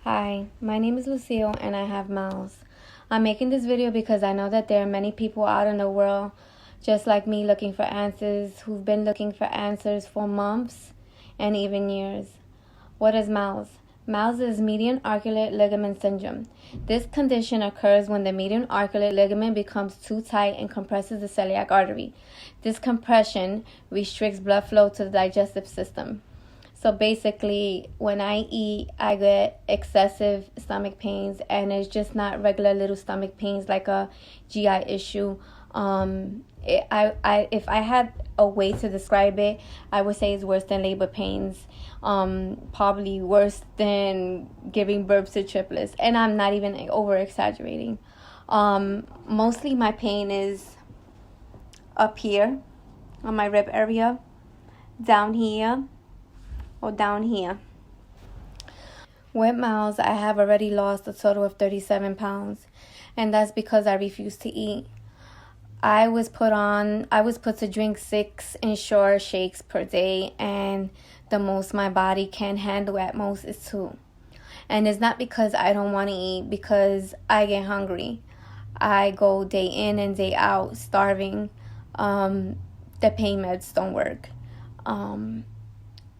Hi, my name is Lucille and I have MALS. I'm making this video because I know that there are many people out in the world just like me looking for answers, who've been looking for answers for months and even years. What is MALS? MALS is median arcuate ligament syndrome. This condition occurs when the median arcuate ligament becomes too tight and compresses the celiac artery. This compression restricts blood flow to the digestive system. So basically, when I eat, I get excessive stomach pains, and it's just not regular little stomach pains like a GI issue. If I had a way to describe it, I would say it's worse than labor pains. Probably worse than giving birth to triplets, and I'm not even over exaggerating. Mostly my pain is up here on my rib area, down here, or down here. With MALS, I have already lost a total of 37 pounds, and that's because I refuse to eat. I was put to drink 6 Ensure shakes per day, and the most my body can handle at most is 2. And it's not because I don't want to eat, because I get hungry. I go day in and day out starving. The pain meds don't work.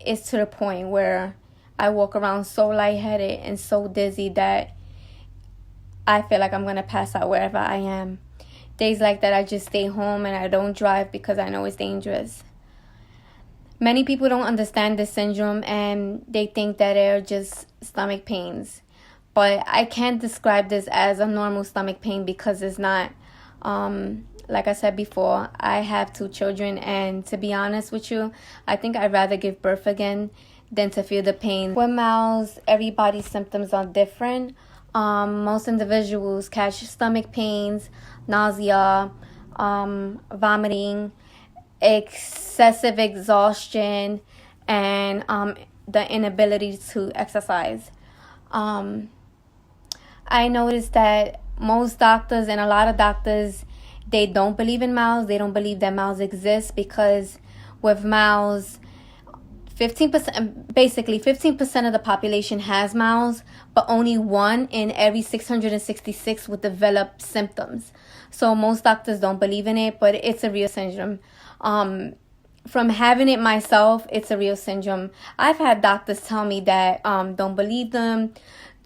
It's to the point where I walk around so lightheaded and so dizzy that I feel like I'm going to pass out wherever I am. Days like that, I just stay home and I don't drive because I know it's dangerous. Many people don't understand this syndrome and they think that they're just stomach pains. But I can't describe this as a normal stomach pain because it's not. Like I said before, I have 2 children, and to be honest with you, I think I'd rather give birth again than to feel the pain. With MALS, everybody's symptoms are different. Most individuals catch stomach pains, nausea, vomiting, excessive exhaustion, and the inability to exercise. I noticed that most doctors and a lot of doctors, they don't believe in MALS. They don't believe that MALS exists because with MALS, 15% of the population has MALS, but only 1 in every 666 would develop symptoms. So most doctors don't believe in it, but it's a real syndrome. From having it myself, it's a real syndrome. I've had doctors tell me that don't believe them,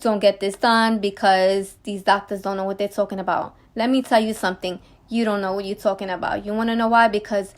don't get this done because these doctors don't know what they're talking about. Let me tell you something. You don't know what you're talking about. You want to know why? Because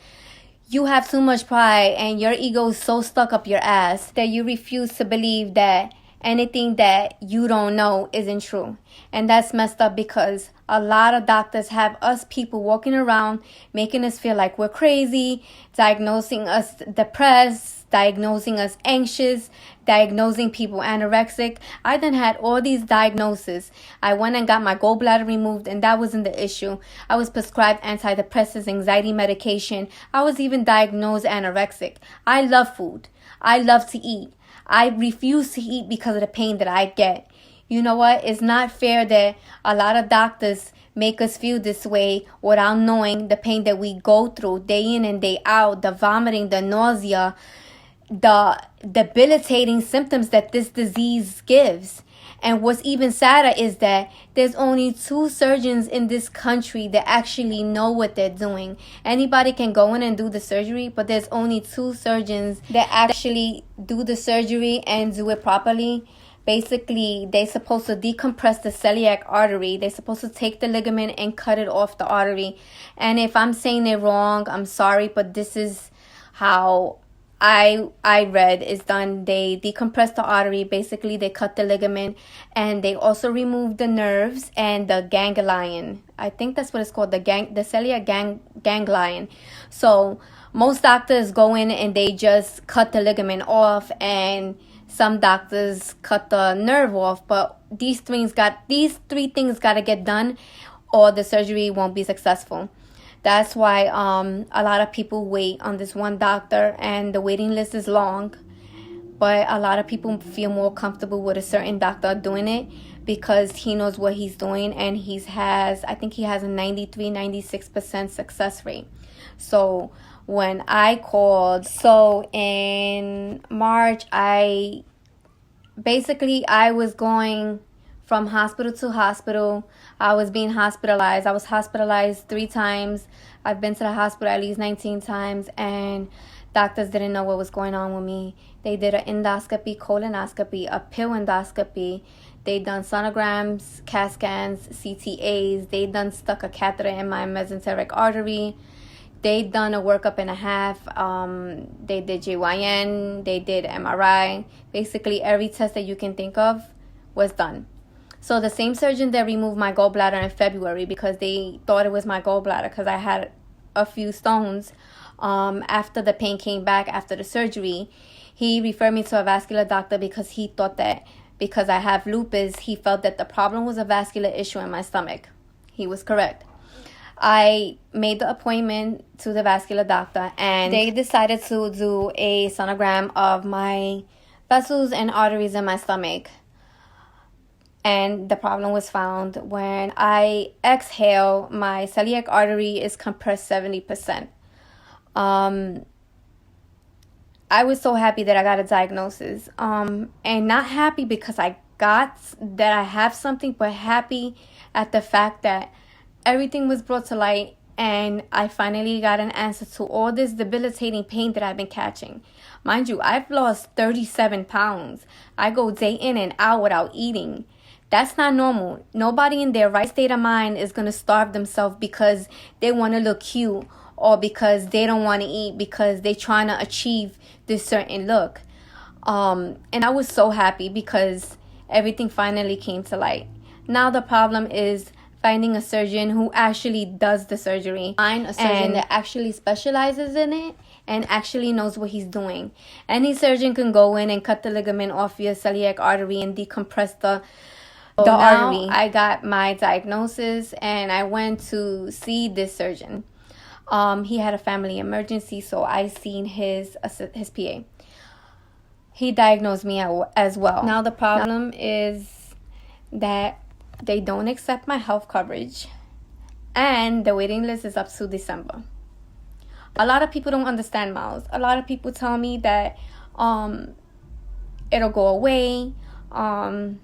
you have too much pride and your ego is so stuck up your ass that you refuse to believe that anything that you don't know isn't true. And that's messed up because a lot of doctors have us people walking around making us feel like we're crazy, diagnosing us depressed, diagnosing us anxious, diagnosing people anorexic. I then had all these diagnoses. I went and got my gallbladder removed, and that wasn't the issue. I was prescribed antidepressants, anxiety medication. I was even diagnosed anorexic. I love food. I love to eat. I refuse to eat because of the pain that I get. You know what? It's not fair that a lot of doctors make us feel this way without knowing the pain that we go through day in and day out, the vomiting, the nausea, the debilitating symptoms that this disease gives. And what's even sadder is that there's only 2 surgeons in this country that actually know what they're doing. Anybody can go in and do the surgery, but there's only 2 surgeons that actually do the surgery and do it properly. Basically, they're supposed to decompress the celiac artery. They're supposed to take the ligament and cut it off the artery. And if I'm saying it wrong, I'm sorry, but this is how I read is done. They decompress the artery. Basically, they cut the ligament, and they also remove the nerves and the ganglion. I think that's what it's called, the celiac ganglion. So most doctors go in and they just cut the ligament off, and some doctors cut the nerve off. But these 3 things got to get done, or the surgery won't be successful. That's why a lot of people wait on this one doctor, and the waiting list is long. But a lot of people feel more comfortable with a certain doctor doing it because he knows what he's doing, and I think he has a 93-96% success rate. So when I called, in March, I basically I was going from hospital to hospital. I was being hospitalized. I was hospitalized 3 times. I've been to the hospital at least 19 times, and doctors didn't know what was going on with me. They did an endoscopy, colonoscopy, a pill endoscopy. They done sonograms, CAT scans, CTAs. They done stuck a catheter in my mesenteric artery. They done a workup and a half. They did GYN. They did MRI. Basically, every test that you can think of was done. So the same surgeon that removed my gallbladder in February, because they thought it was my gallbladder because I had a few stones, after the pain came back after the surgery, he referred me to a vascular doctor because he thought that because I have lupus, he felt that the problem was a vascular issue in my stomach. He was correct. I made the appointment to the vascular doctor, and they decided to do a sonogram of my vessels and arteries in my stomach. And the problem was found. When I exhale, my celiac artery is compressed 70%. I was so happy that I got a diagnosis. And not happy because I got that I have something, but happy at the fact that everything was brought to light and I finally got an answer to all this debilitating pain that I've been catching. Mind you, I've lost 37 pounds. I go day in and out without eating. That's not normal. Nobody in their right state of mind is going to starve themselves because they want to look cute or because they don't want to eat because they're trying to achieve this certain look. And I was so happy because everything finally came to light. Now the problem is finding a surgeon who actually does the surgery. Find a surgeon that actually specializes in it and actually knows what he's doing. Any surgeon can go in and cut the ligament off your celiac artery and decompress the artery. I got my diagnosis and I went to see this surgeon. He had a family emergency, so I seen his PA. He diagnosed me as well. Now the problem is that they don't accept my health coverage and the waiting list is up to December. A lot of people don't understand MALS. A lot of people tell me that it'll go away, to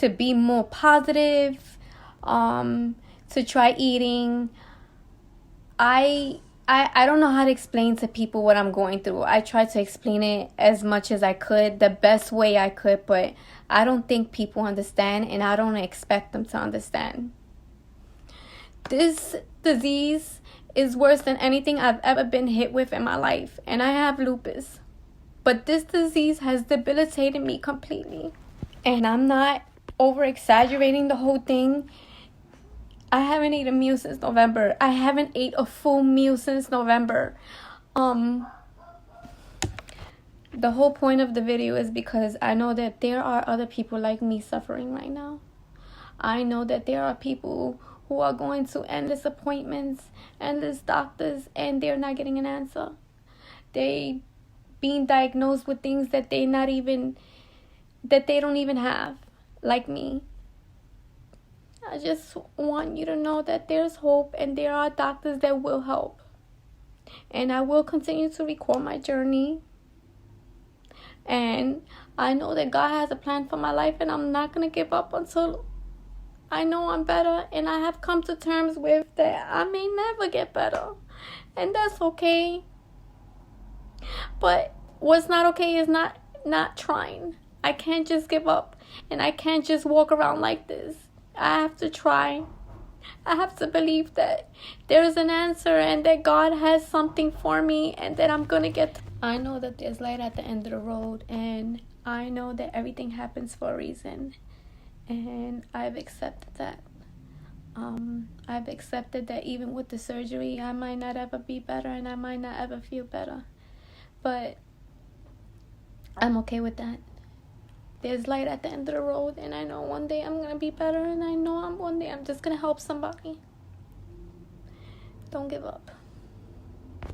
be more positive, to try eating. I don't know how to explain to people what I'm going through. I tried to explain it as much as I could, the best way I could, but I don't think people understand, and I don't expect them to understand. This disease is worse than anything I've ever been hit with in my life, and I have lupus. But this disease has debilitated me completely, and I'm not over-exaggerating the whole thing. I haven't eaten a meal since November. I haven't ate a full meal since November. The whole point of the video is because I know that there are other people like me suffering right now. I know that there are people who are going to endless appointments, endless doctors, and they're not getting an answer. They being diagnosed with things that they don't even have, like me. I just want you to know that there's hope and there are doctors that will help. And I will continue to record my journey. And I know that God has a plan for my life, and I'm not going to give up until I know I'm better. And I have come to terms with that I may never get better. And that's okay. But what's not okay is not trying. I can't just give up. And I can't just walk around like this. I have to try. I have to believe that there's an answer and that God has something for me and that I'm going to get. I know that there's light at the end of the road, and I know that everything happens for a reason. And I've accepted that. I've accepted that even with the surgery, I might not ever be better and I might not ever feel better. But I'm okay with that. There's light at the end of the road, and I know one day I'm going to be better, and I know one day I'm just going to help somebody. Don't give up.